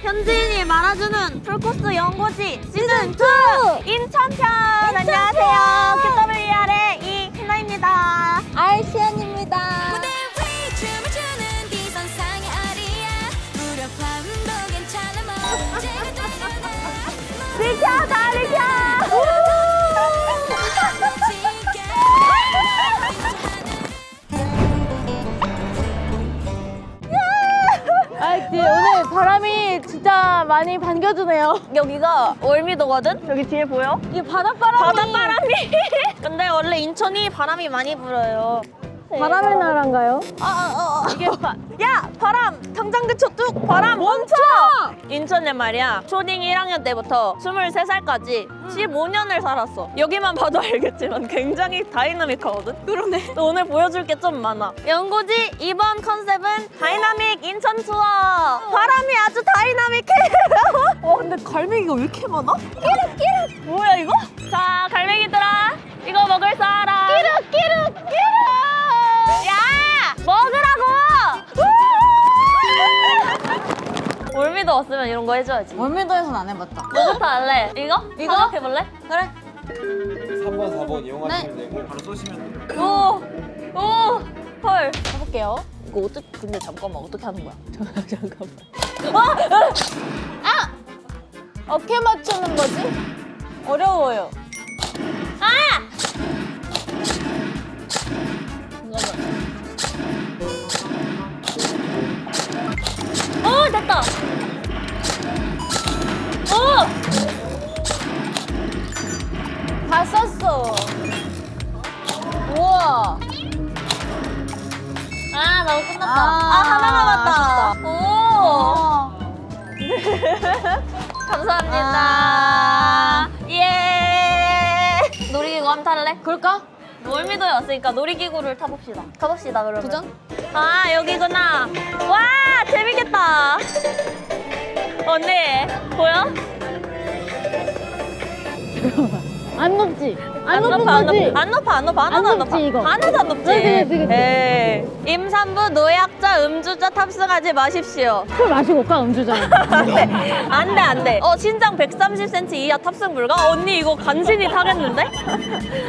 현지인이 말아주는 풀코스 연고지 시즌2 인천편! 안녕하세요. QWER의 이희나입니다. 알시안입니다. 무대 위 춤을 추는 비선상의 아리야 무려 밤도 괜찮아 멋지게 달려나 비켜! 다 비켜! 오늘 바람이 진짜 많이 반겨주네요. 여기가 월미도거든? 여기 뒤에 보여? 이 바닷바람이. 바닷바람이! 근데 원래 인천이 바람이 많이 불어요. 바람의 나라인가요? 이게 야! 바람! 경장대초 뚝! 바람 멈춰! 인천에 말이야 초딩 1학년 때부터 23살까지 15년을 살았어. 여기만 봐도 알겠지만 굉장히 다이나믹하거든? 그러네. 또 오늘 보여줄 게 좀 많아. 연고지 이번 컨셉은 다이나믹 인천 투어! 바람이 아주 다이나믹해! 근데 갈매기가 왜 이렇게 많아? 끼룩끼룩! 뭐야 이거? 자 갈매기들아 이거 먹을 사람 끼룩끼룩! 야! 먹으라고! 월미도 왔으면 이런 거 해줘야지. 월미도에선 안 해봤다. 뭐부터 할래? 이거? 이거? 해볼래? 그래. 3번, 4번 이용하시면 되고 바로 쏘시면 돼요. 오! 오! 헐. 해볼게요. 이거 어떻게, 근데 잠깐만, 어떻게 하는 거야? 잠깐만. 어깨 맞추는 거지? 어려워요. 아! 오! 됐다! 오! 다 썼어. 우와. 아, 나도 끝났다. 아, 하나 남았다. 오! 감사합니다. 예! 놀이기구 한번 탈래? 그럴까? 월미도에 왔으니까 놀이기구를 타봅시다. 가봅시다, 그러면. 도전? 아, 여기구나. 와, 재밌겠다. 언니, 보여? 안 높지? 안 높은 높아, 안 거지? 높아. 안 높아, 안 높아. 하나도 안 높아. 높지, 이거? 하나도 안 높지. 그치. 에이. 임산부, 노약자, 음주자 탑승하지 마십시오. 술 마시고 올까? 음주잖아. 안 돼, 안 돼, 안 돼. 신장 130cm 이하 탑승 불가? 언니 이거 간신히 타겠는데?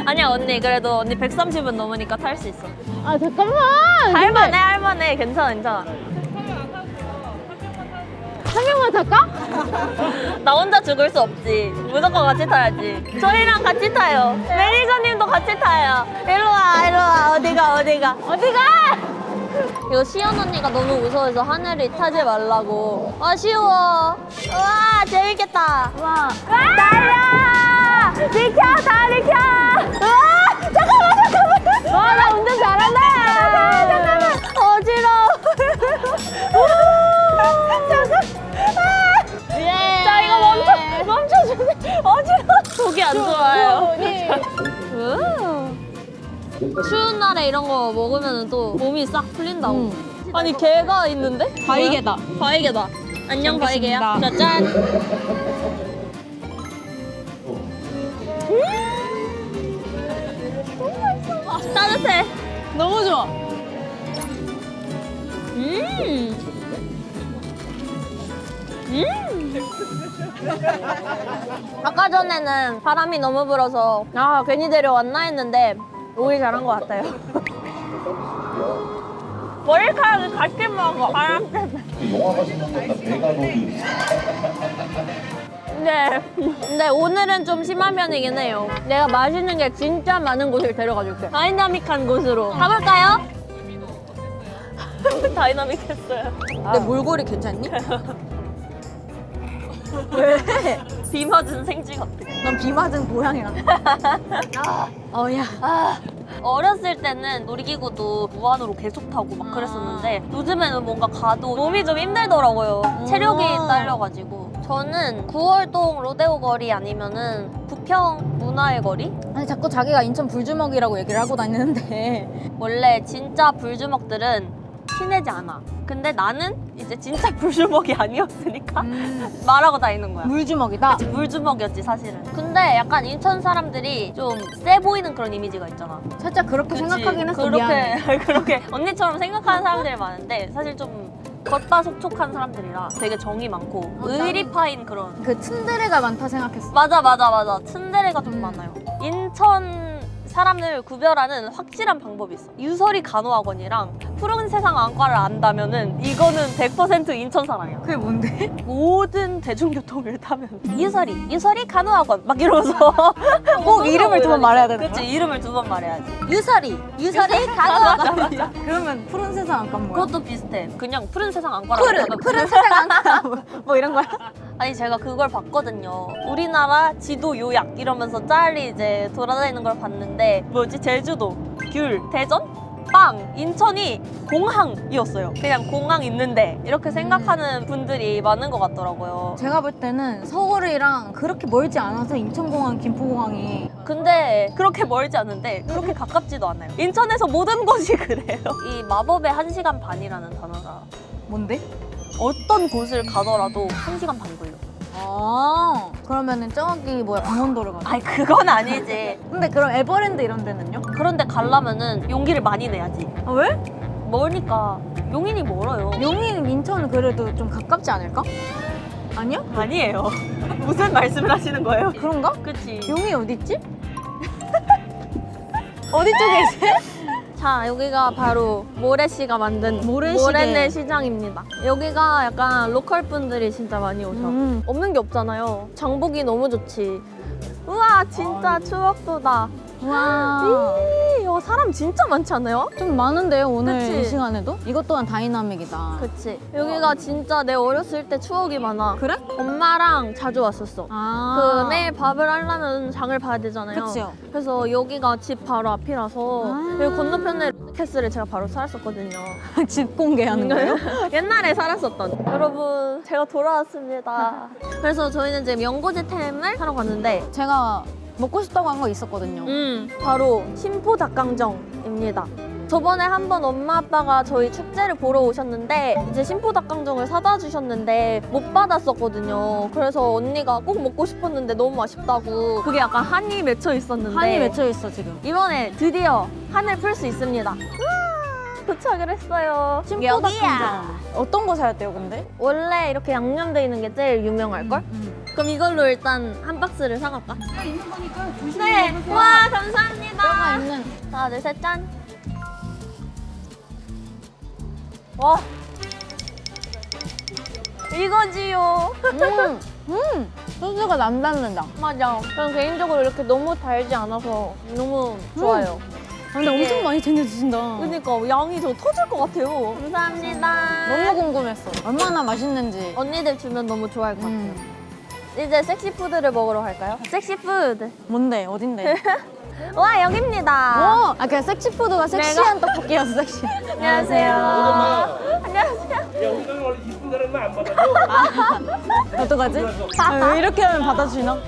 아니야, 언니. 그래도 언니 130은 넘으니까 탈 수 있어. 아, 잠깐만. 할만해, 할만해. 괜찮아, 괜찮아. 한 명만 탈까? 나 혼자 죽을 수 없지. 무조건 같이 타야지. 저희랑 같이 타요. 매니저님도 같이 타요. 일로 와, 일로 와. 어디가, 어디가. 어디가? 이거 시연 언니가 너무 무서워서 하늘이 타지 말라고. 아쉬워. 와, 재밌겠다. 와. 달려! 비켜, 다 비켜! 와, 잠깐만. 와, 나 운전 잘한다. 잠깐만. 어지러워. 잠깐. 예. 자, 이거 멈춰주세요. 어지러워. 속이 안 좋아요. 추운 날에 이런 거 먹으면 또 몸이 싹 풀린다고. 아니, 개가 있는데? 바위개다. 바위개다. 안녕, 바위개야. 자, 먹겠습니다. 짠. 따뜻해. 너무 좋아. 아까 전에는 바람이 너무 불어서 아 괜히 데려왔나 했는데 오길 잘한 것 같아요. 머리카락이 같이 먹어 바람 때문에. 영화 보시는 것보다 배가 놀이. 네. 근데 오늘은 좀 심한 편이긴 해요. 내가 맛있는 게 진짜 많은 곳을 데려가줄게. 다이나믹한 곳으로 가볼까요? 다이나믹했어요. 내 몰골이 괜찮니? 왜? 비 맞은 생쥐 같아. 난 비 맞은 고양이랑. 어야. 어렸을 때는 놀이기구도 무한으로 계속 타고 막 그랬었는데 요즘에는 뭔가 가도 몸이 좀 힘들더라고요. 체력이 딸려가지고. 저는 9월동 로데오 거리 아니면은 부평 문화의 거리? 아니 자꾸 자기가 인천 불주먹이라고 얘기를 하고 다니는데 원래 진짜 불주먹들은 티내지 않아. 근데 나는 이제 진짜 불주먹이 아니었으니까 말하고 다니는 거야. 물주먹이다. 물주먹이었지 사실은. 근데 약간 인천 사람들이 좀 세 보이는 그런 이미지가 있잖아. 살짝 그렇게 그치? 생각하긴 했어. 미안해. 그렇게 그렇게 언니처럼 생각하는 사람들이 많은데 사실 좀 겉바속촉한 사람들이라 되게 정이 많고 의리파인 그런. 그 츤데레가 많다 생각했어. 맞아. 츤데레가 좀 많아요. 인천 사람을 구별하는 확실한 방법이 있어. 유설이 간호학원이랑 푸른 세상 안과를 안다면은 이거는 100% 인천 사람이야. 그게 뭔데? 모든 대중교통을 타면 유설이 간호학원 막 이러면서 꼭 이름을 두 번 말해야 되는 그치, 거야? 이름을 두 번 말해야지. 유설이 간호학원. 그러면 푸른 세상 안과 뭐야? 그것도 비슷해. 그냥 푸른 세상 안과라고 하면 푸른 세상 안과 뭐 이런 거야? 아니 제가 그걸 봤거든요. 우리나라 지도 요약 이러면서 짤이 이제 돌아다니는 걸 봤는데 뭐지? 제주도, 귤, 대전, 빵, 인천이 공항이었어요. 그냥 공항 있는데 이렇게 생각하는 분들이 많은 것 같더라고요. 제가 볼 때는 서울이랑 그렇게 멀지 않아서 인천공항, 김포공항이 근데 그렇게 멀지 않은데 그렇게 가깝지도 않아요. 인천에서 모든 곳이 그래요. 이 마법의 1시간 반이라는 단어가 뭔데? 어떤 곳을 가더라도 1시간 반 걸려. 아 그러면은 저기 뭐야 강원도를 가. 아니 그건 아니지. 근데 그럼 에버랜드 이런 데는요? 그런데 가려면은 용기를 많이 내야지. 아 왜? 멀니까. 용인이 멀어요. 용인 인천은 그래도 좀 가깝지 않을까? 아니요? 아니에요. 무슨 말씀을 하시는 거예요? 그런가? 그치. 용이 어디 있지? 어디 쪽에 있지? 자, 여기가 바로 모래씨가 만든 모래시계. 모래내 시장입니다. 여기가 약간 로컬 분들이 진짜 많이 오셔. 없는 게 없잖아요. 장보기 너무 좋지. 우와, 진짜 추억도다. 와. 이거 사람 진짜 많지 않아요? 좀 많은데요 오늘 그치? 이 시간에도? 이것 또한 다이나믹이다. 그치. 여기가 진짜 내 어렸을 때 추억이 많아. 그래? 엄마랑 자주 왔었어. 아. 그 매일 밥을 하려면 장을 봐야 되잖아요. 그치요. 그래서 여기가 집 바로 앞이라서 아. 여기 건너편에 캐슬에 제가 바로 살았었거든요. 집 공개하는 거예요? 옛날에 살았었던. 여러분, 제가 돌아왔습니다. 그래서 저희는 지금 연고지템을 사러 갔는데 제가 먹고 싶다고 한 거 있었거든요. 바로 심포 닭강정입니다. 저번에 한번 엄마 아빠가 저희 축제를 보러 오셨는데 이제 심포 닭강정을 사다 주셨는데 못 받았었거든요. 그래서 언니가 꼭 먹고 싶었는데 너무 아쉽다고. 그게 약간 한이 맺혀 있었는데 한이 맺혀 있어 지금. 이번에 드디어 한을 풀 수 있습니다. 우와, 도착을 했어요. 심포 닭강정. 어떤 거 사야 돼요 근데? 원래 이렇게 양념돼 있는 게 제일 유명할걸? 그럼 이걸로 일단 한 박스를 사갈까? 있는 거니까 조심히 네. 먹으세요. 와, 감사합니다. 뼈가 있는. 하나, 둘, 셋, 짠. 와. 이거지요. 소스가 남다른다. 맞아. 저는 개인적으로 이렇게 너무 달지 않아서 너무 좋아요. 근데 이게- 엄청 많이 챙겨주신다. 그러니까 양이 저 터질 것 같아요. 감사합니다. 너무 궁금했어. 얼마나 맛있는지. 언니들 주면 너무 좋아할 것 같아요. 이제 섹시푸드를 먹으러 갈까요? 섹시푸드. 뭔데? 어딘데? 와, 여기입니다. 아 그냥 섹시푸드가 섹시한 떡볶이였어 섹시. 안녕하세요. 안녕하세요. 야, 우리는 원래 이쁜 사람만 안 받아줘. 어떡하지? 왜 이렇게 하면 받아주나?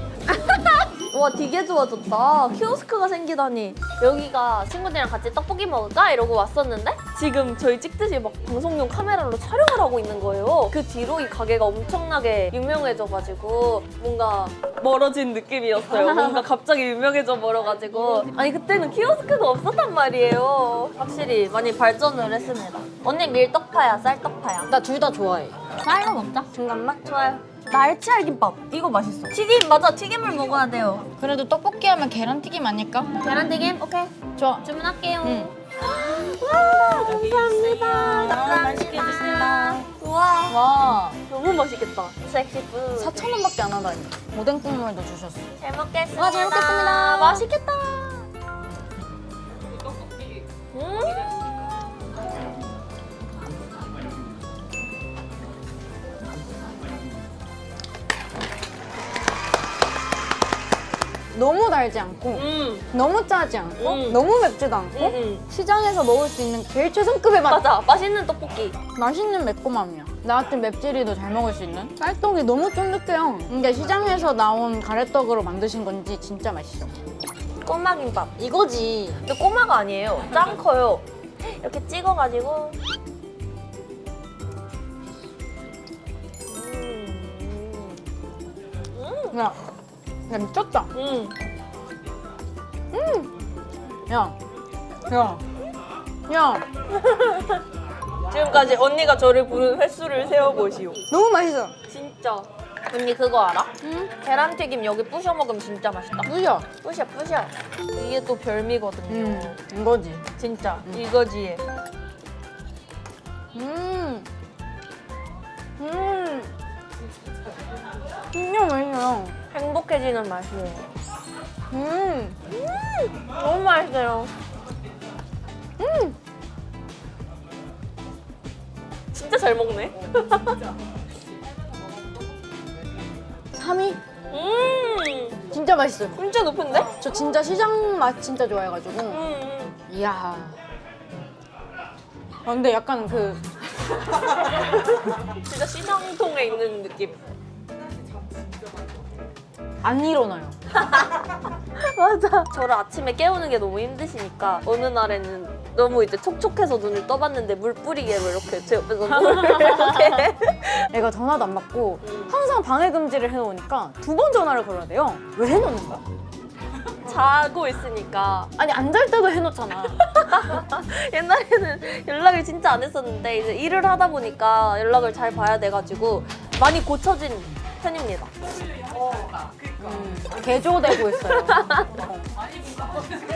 와, 되게 좋아졌다. 키오스크가 생기다니. 여기가 친구들이랑 같이 떡볶이 먹을까? 이러고 왔었는데 지금 저희 찍듯이 막 방송용 카메라로 촬영을 하고 있는 거예요. 그 뒤로 이 가게가 엄청나게 유명해져가지고 뭔가 멀어진 느낌이었어요. 뭔가 갑자기 유명해져 버려가지고. 아니, 그때는 키오스크도 없었단 말이에요. 확실히 많이 발전을 했습니다. 언니 밀떡파야, 쌀떡파야? 나 둘 다 좋아해. 쌀로 먹자. 중간맛? 좋아요. 날치알김밥. 이거 맛있어. 튀김, 맞아. 튀김을 먹어야 돼요. 그래도 떡볶이 하면 계란튀김 아닐까? 계란튀김? 오케이. 좋아. 주문할게요. 응. 와, 감사합니다. 맛있게 드세요. 우와, 와. 너무 맛있겠다. 섹시푸드. 4,000원밖에 안 하다니. 오뎅 국물도 주셨어. 잘 먹겠습니다. 와, 잘 먹겠습니다. 맛있겠다. 너무 달지 않고 너무 짜지 않고 너무 맵지도 않고 시장에서 먹을 수 있는 제일 최상급의 맛. 맞아, 맛있는 떡볶이. 맛있는 매콤함이야. 나 같은 맵찔이도 잘 먹을 수 있는. 쌀떡이 너무 쫀득해요. 근데 시장에서 나온 가래떡으로 만드신 건지 진짜 맛있어. 꼬마김밥. 이거지. 근데 꼬마가 아니에요. 짱 커요. 이렇게 찍어가지고. 야, 야 미쳤다. 야, 야, 야. 지금까지 지금까지 언니가 저를 부른 횟수를 세어보시오. 너무 맛있어. 진짜. 언니 그거 알아? 응? 계란튀김 여기 부셔 먹으면 진짜 맛있다. 뿌려. 부셔 부셔. 이게 또 별미거든요. 이거지. 진짜 이거지. 진짜 맛있어요. 행복해지는 맛이에요. 너무 맛있어요. 진짜 잘 먹네. 3위? 진짜 맛있어요. 진짜 높은데? 저 진짜 시장 맛 진짜 좋아해가지고. 이야. 근데 약간 진짜 시장통에 있는 느낌. 안 일어나요. 맞아. 저를 아침에 깨우는 게 너무 힘드시니까 어느 날에는 너무 이제 촉촉해서 눈을 떠봤는데 물 뿌리개로 이렇게 제 옆에서 물을 이렇게. 애가 전화도 안 받고 항상 방해 금지를 해놓으니까 2번 전화를 걸어야 돼요. 왜 해놓는 거야? 자고 있으니까. 아니 안 잘 때도 해놓잖아. 옛날에는 연락을 진짜 안 했었는데 이제 일을 하다 보니까 연락을 잘 봐야 돼가지고 많이 고쳐진 편입니다. 개조되고 있어요.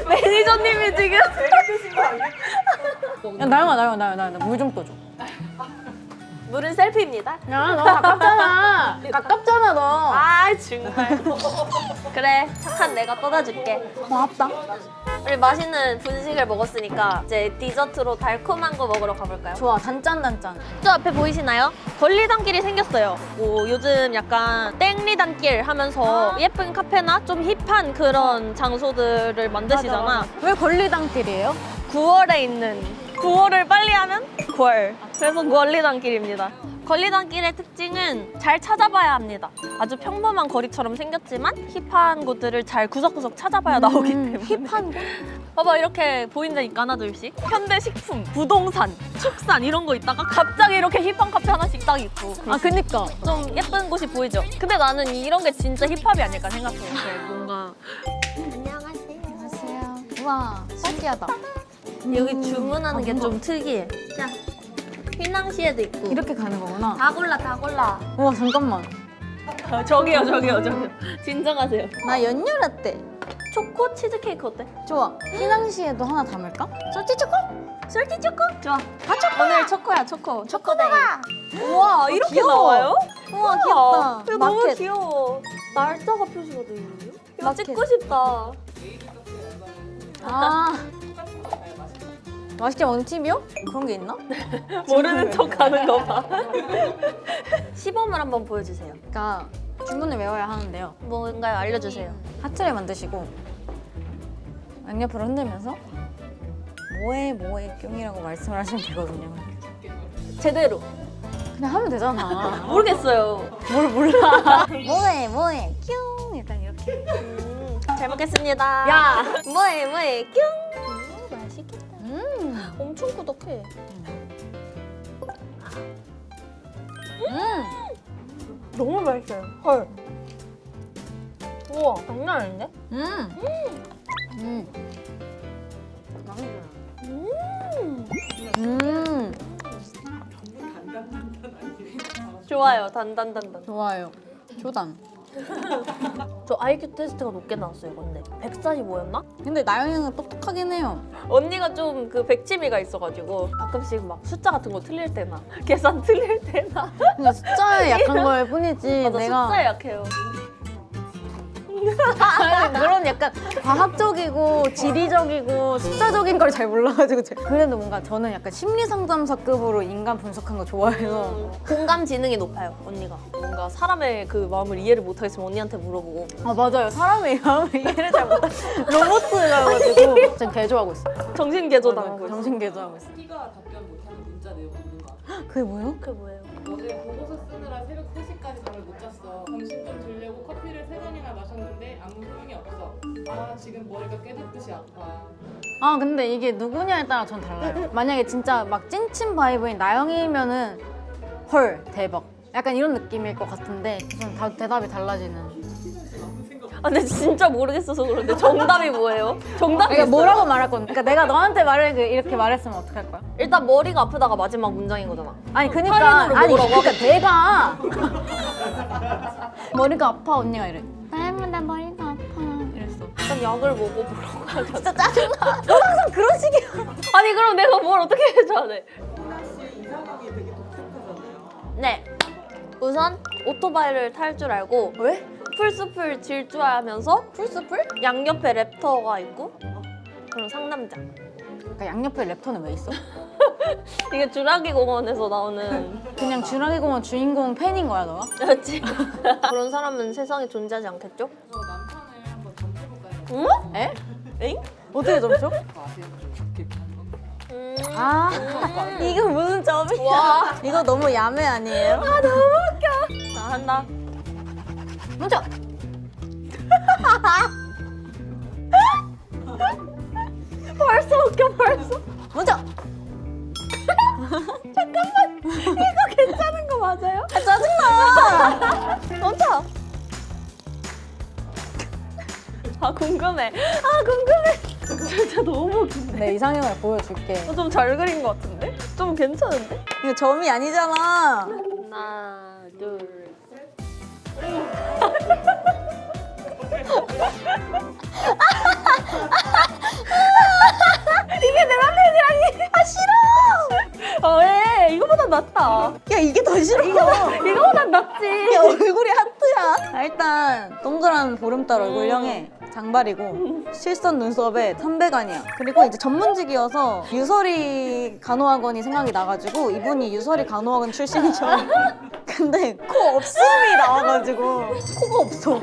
매니저님이 지금 야, 나영아 물 좀 떠줘. 물은 셀피입니다. 야, 너 가깝잖아. 가깝잖아 너. 아 정말. 그래 착한 내가 떠다줄게. 고맙다. 우리 맛있는 분식을 먹었으니까 이제 디저트로 달콤한 거 먹으러 가볼까요? 좋아, 단짠. 저 앞에 보이시나요? 걸리단길이 생겼어요. 뭐 요즘 약간 땡리단길 하면서 예쁜 카페나 좀 힙한 그런 장소들을 만드시잖아. 왜 걸리단길이에요? 9월에 있는 9월을 빨리 하면 9월. 그래서 걸리단길입니다. 걸리단길의 특징은 잘 찾아봐야 합니다. 아주 평범한 거리처럼 생겼지만 힙한 곳들을 잘 구석구석 찾아봐야 나오기 때문에. 힙한 곳? 봐봐 이렇게 보인다니까 하나둘씩. 현대식품, 부동산, 축산 이런 거 있다가 갑자기 이렇게 힙한 카페 하나씩 딱 있고. 아, 그니까. 좀 예쁜 곳이 보이죠? 근데 나는 이런 게 진짜 힙합이 아닐까 생각해. 뭔가 안녕하세요. 우와, 신기하다. 여기 주문하는 게 좀 특이해. 자, 휘낭시에도 있고. 이렇게 가는 거구나. 다 골라, 다 골라. 우와, 잠깐만. 저기요. 진정하세요. 나 연유 라떼. 초코 치즈케이크 어때? 좋아. 휘낭시에도 하나 담을까? 솔티 초코? 솔티 초코? 좋아. 다 초코. 오늘 초코야, 초코. 초코데이. 우와, 이렇게 귀여워. 나와요? 우와, 귀엽다. 이거 너무 마켓. 귀여워. 날짜가 표시가 돼 있는데요? 이거 마켓. 찍고 싶다. 아. 맛있게 먹는 팁이요? 그런 게 있나? 모르는 척 하는 거 봐. 시범을 한번 보여주세요. 그러니까 주문을 외워야 하는데요. 뭔가요? 알려주세요. 하트를 만드시고 양옆으로 흔들면서 뭐해 뿅이라고 말씀을 하시면 되거든요. 제대로. 그냥 하면 되잖아. 모르겠어요. 뭘 몰라. 뭐해 뿅 약간 이렇게. 잘 먹겠습니다. 야! 뭐해, 뀨! 맛있겠다. 엄청 꾸덕해. 너무 맛있어요. 헐. 우와, 장난 아닌데? 좋아요, 단단단단. 좋아요. 조단. 저 IQ 테스트가 높게 나왔어요, 근데. 145였나? 근데 나영이는 똑똑하긴 해요. 언니가 좀 그 백치미가 있어가지고 가끔씩 막 숫자 같은 거 틀릴 때나 계산 틀릴 때나 그냥 숫자에 약한 걸 뿐이지 맞아, 내가 숫자에 약해요. 아니, 그런 약간 과학적이고 지리적이고 숫자적인 걸 잘 몰라가지고 그래도 뭔가 저는 약간 심리상담사급으로 인간 분석한 거 좋아해서 공감 지능이 높아요, 언니가. 뭔가 사람의 그 마음을 이해를 못하겠으면 언니한테 물어보고. 아 맞아요 사람의 마음을 이해를 잘 못한 로봇이라가지고 지금 개조하고 있어요. 정신 개조 당하고 있어. 정신 개조하고 있어요. 키가 답변 못하는 문자 내용 있는 거 같아. 그게 뭐예요? 그게 뭐예요? 어제 보고서 쓰느라 새벽 3시까지 잠을 못 잤어. 점심 좀 들려고 커피를 3잔이나 마셨는데 아무 소용이 없어. 아 지금 머리가 깨닫듯이 아파. 아 근데 이게 누구냐에 따라 전 달라요. 만약에 진짜 막 찐친 바이브인 나영이면은 헐 대박 약간 이런 느낌일 것 같은데 전 다 대답이 달라지는. 근데 진짜 모르겠어서 그런데 정답이 뭐예요? 정답이 그러니까 있어요? 뭐라고 말할 건데? 그러니까 내가 너한테 이렇게 말했으면 어떡할 거야? 일단 머리가 아프다가 마지막 문장인 거잖아. 아니 그니까 할인으로 아니 먹으라고 그러니까 내가 머리가 아파 언니가 이래. 나 머리가 아파 이랬어. 일단 약을 먹어보라고 하자. 진짜 짜증나. 너 항상 그런 식이야. 아니 그럼 내가 뭘 어떻게 해줘야 돼? 네. 우선 오토바이를 탈 줄 알고 왜? 풀숲을 질주하면서 풀숲을? 양옆에 랩터가 있고 그럼 상남자. 그러니까 양옆에 랩터는 왜 있어? 이게 주라기 공원에서 나오는 그냥 주라기 공원 주인공 팬인 거야 너가? 그렇지. 그런 사람은 세상에 존재하지 않겠죠? 저 남편을 한번 던져볼까요? 응? 에? 엥? 어떻게 점쳐? 아 이거 무슨 점이야? 와. 이거 너무 야매 아니에요? 자 한다. 먼저. 벌써 웃겨 벌써. 먼저. 괜찮은 거 맞아요? 아, 짜증나. 먼저. 아 궁금해. 아 궁금해. 진짜 너무 웃긴데. 내 이상형을 보여줄게. 좀 잘 그린 것 같은데? 좀 괜찮은데? 이거 점이 아니잖아. 하나 둘. 이게 내 남편이라니. 아 싫어. 왜? 이거보다 낫다. 야 이게 더 싫어. 이거보다 낫지. 야 얼굴이 하트야. 아, 일단 동그란 보름달 얼굴형에 장발이고 실선 눈썹에 선배간이야. 그리고 이제 전문직이어서 유서리 간호학원이 생각이 나가지고 이분이 유서리 간호학원 출신이죠. 근데 코 없음이 나와가지고 코가 없어.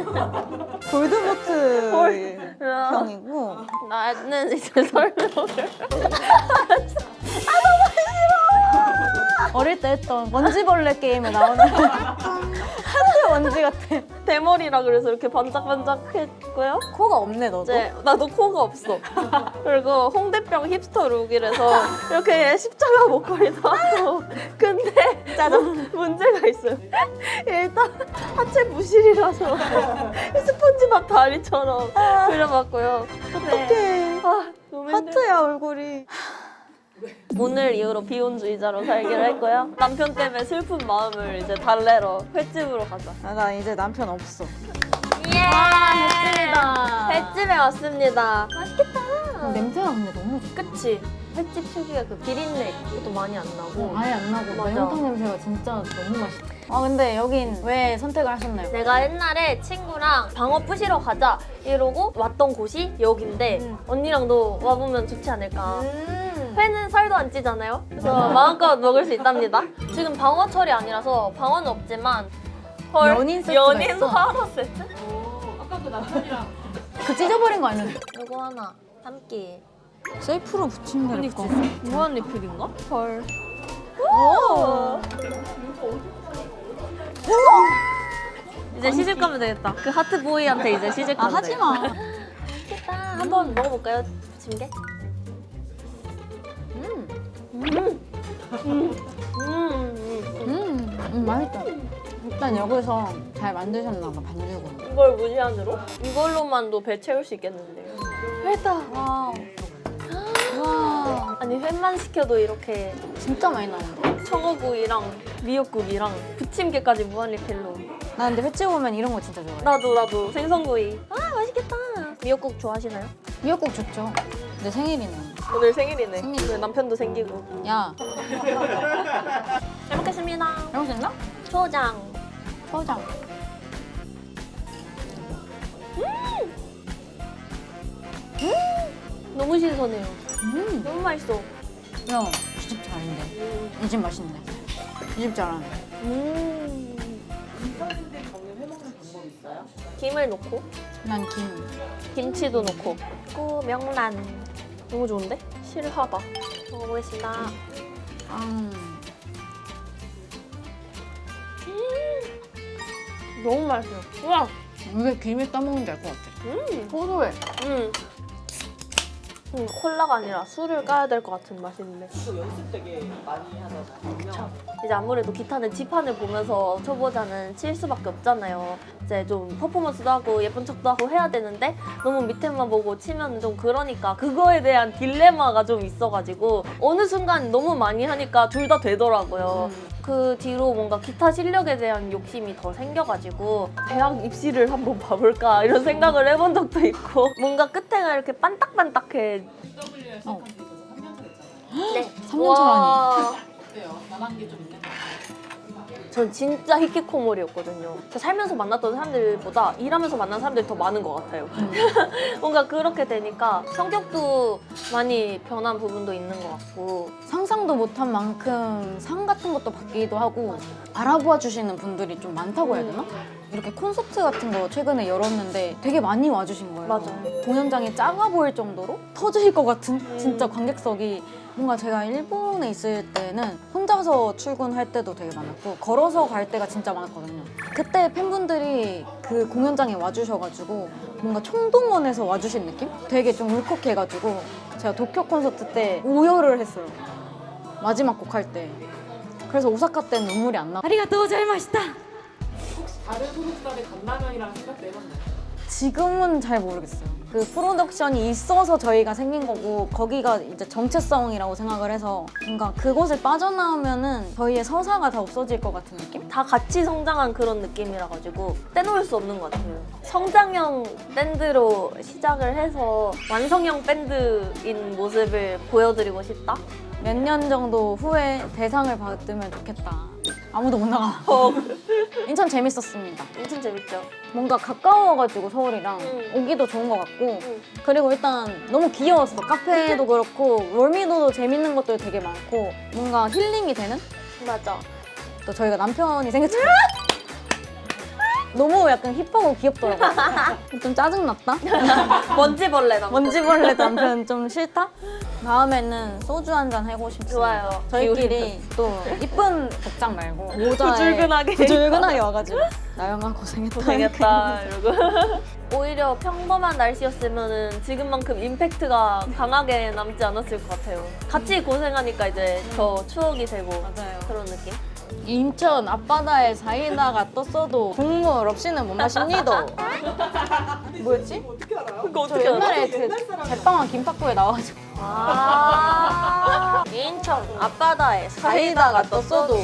볼드모트 형이고 나는 이제 설명을. 어릴 때 했던 먼지벌레 게임에 나오는 하트 먼지 같아. 대머리라 그래서 이렇게 반짝반짝했고요. 코가 없네 너도. 이제 나도 코가 없어. 그리고 홍대병 힙스터 룩이라서 이렇게 십자가 목걸이도 하고. 근데 짜잔 문제가 있어요. 일단 하체 부실이라서 스폰지밥 다리처럼 그려봤고요. 어떡해. 아, 너무 힘들어. 하트야 얼굴이. 오늘 이후로 비혼주의자로 살기로 했고요. 남편 때문에 슬픈 마음을 이제 달래러 횟집으로 가자. 아, 나 이제 남편 없어. 예! 횟집이다. 횟집에 왔습니다. 냄새가 근데 너무 좋다. 그치? 횟집 특유의 그 비린내 그것도 많이 안 나고. 아예 안 나고 맞아. 매운탕 냄새가 진짜 너무 맛있다. 아 근데 여긴 왜 선택을 하셨나요? 내가 옛날에 친구랑 방어 부시러 가자 이러고 왔던 곳이 여긴데 언니랑도 와보면 좋지 않을까. 회는 살도 안 찌잖아요? 그래서 마음껏 먹을 수 있답니다. 지금 방어철이 아니라서 방어는 없지만 헐, 연인 세트가 연인 있어? 화로 세트? 아까도 남편이랑 그 찢어버린 거 아니야? 이거 하나 함께. 셀프로 붙인다니까. 무한 리필인가? 헐. 이제 시집 가면 되겠다. 그 하트 보이한테 이제 시집 아 가면 하지 마. 맛있겠다. 한번 먹어볼까요, 부침개? 맛있다. 일단 여기서 잘 만드셨나 봐 반죽을. 이걸 무시한으로? 이걸로만도 배 채울 수 있겠는데. 회다. 와우. 와 아니 회만 시켜도 이렇게 진짜 많이 나온다. 청어구이랑 미역국이랑 부침개까지 무한 리필로. 나 근데 횟집 오면 이런 거 진짜 좋아해. 나도 생선구이. 아 맛있겠다. 미역국 좋아하시나요? 미역국 좋죠. 내 생일이네. 오늘 생일이네. 생일. 오늘 남편도 생기고. 야 잘 먹겠습니다. 해볼 수 있나? 초장. 초장. 너무 신선해요. 음. 너무 맛있어. 야, 이 집 잘인데. 이 집 맛있네. 이 집 잘하네. 김을 넣고 난 김. 김치도 넣고 고 명란. 너무 좋은데? 실하다. 먹어보겠습니다. 너무 맛있어요. 우와. 왜 김에 떠먹는지 알 것 같아. 고소해. 콜라가 아니라 술을 까야 될 것 같은 맛인데. 또 연습 되게 많이 하잖아요. 이제 아무래도 기타는 지판을 보면서 초보자는 칠 수밖에 없잖아요. 이제 좀 퍼포먼스도 하고 예쁜 척도 하고 해야 되는데 너무 밑에만 보고 치면 좀 그러니까 그거에 대한 딜레마가 좀 있어가지고 어느 순간 너무 많이 하니까 둘 다 되더라고요. 그 뒤로 뭔가 기타 실력에 대한 욕심이 더 생겨가지고 대학 입시를 한번 봐볼까 이런 생각을 해본 적도 있고 뭔가 끝에가 이렇게 반딱반딱해. WR 시작한 지 벌써 3년 차 됐잖아요. 네. 3년 차라니. 와. 어때요? 나만 게 좀 있는 것 같아요. 전 진짜 히키코모리였거든요. 저 살면서 만났던 사람들보다 일하면서 만난 사람들이 더 많은 것 같아요. 뭔가 그렇게 되니까 성격도 많이 변한 부분도 있는 것 같고. 상상도 못한 만큼 상 같은 것도 받기도 하고 알아봐 주시는 분들이 좀 많다고 해야 되나? 이렇게 콘서트 같은 거 최근에 열었는데 되게 많이 와주신 거예요. 맞아요. 공연장이 작아 보일 정도로 터질 것 같은 진짜 관객석이 뭔가 제가 일본에 있을 때는 혼자서 출근할 때도 되게 많았고 걸어서 갈 때가 진짜 많았거든요. 그때 팬분들이 그 공연장에 와주셔가지고 뭔가 총동원해서 와주신 느낌? 되게 좀 울컥해가지고 제가 도쿄 콘서트 때 오열을 했어요. 마지막 곡 할 때. 그래서 오사카 때는 눈물이 안 나. 아리가또 고자이마시타. 혹시 다른 소속사의 간라면이랑 생각도 해봤나요? 지금은 잘 모르겠어요. 그 프로덕션이 있어서 저희가 생긴 거고 거기가 이제 정체성이라고 생각을 해서 뭔가 그곳을 빠져나오면은 저희의 서사가 다 없어질 것 같은 느낌? 다 같이 성장한 그런 느낌이라 가지고 떼놓을 수 없는 것 같아요. 성장형 밴드로 시작을 해서 완성형 밴드인 모습을 보여드리고 싶다. 몇 년 정도 후에 대상을 받으면 좋겠다. 아무도 못 나가. 인천 재밌었습니다. 엄청 재밌죠? 뭔가 가까워가지고 서울이랑 오기도 좋은 것 같고 그리고 일단 너무 귀여웠어. 카페도 그렇고 롤미도도 재밌는 것들 되게 많고 뭔가 힐링이 되는? 맞아. 또 저희가 남편이 생겼잖아요. 너무 약간 힙하고 귀엽더라고요. 좀 짜증났다? 먼지벌레 나. 먼지벌레 남편 좀 싫다? 다음에는 소주 한잔 하고 싶습니다. 좋아요. 저희끼리 또 이쁜 복장 말고 모자에 부줄근하게. 부줄근하게 와가지고 나영아 고생했다. 되겠다 이러고. 오히려 평범한 날씨였으면은 지금만큼 임팩트가 강하게 남지 않았을 것 같아요. 같이 고생하니까 이제 더 추억이 되고 맞아요. 그런 느낌? 인천 앞바다에 사이다가 떴어도 국물 없이는 못 마십니다. 뭐였지? 어떻게 알아요? 그거 저 어떻게 알아? 옛날에 그 제빵한 김밥구에 나와가지고 아 인천 앞바다에 사이다가 떴어도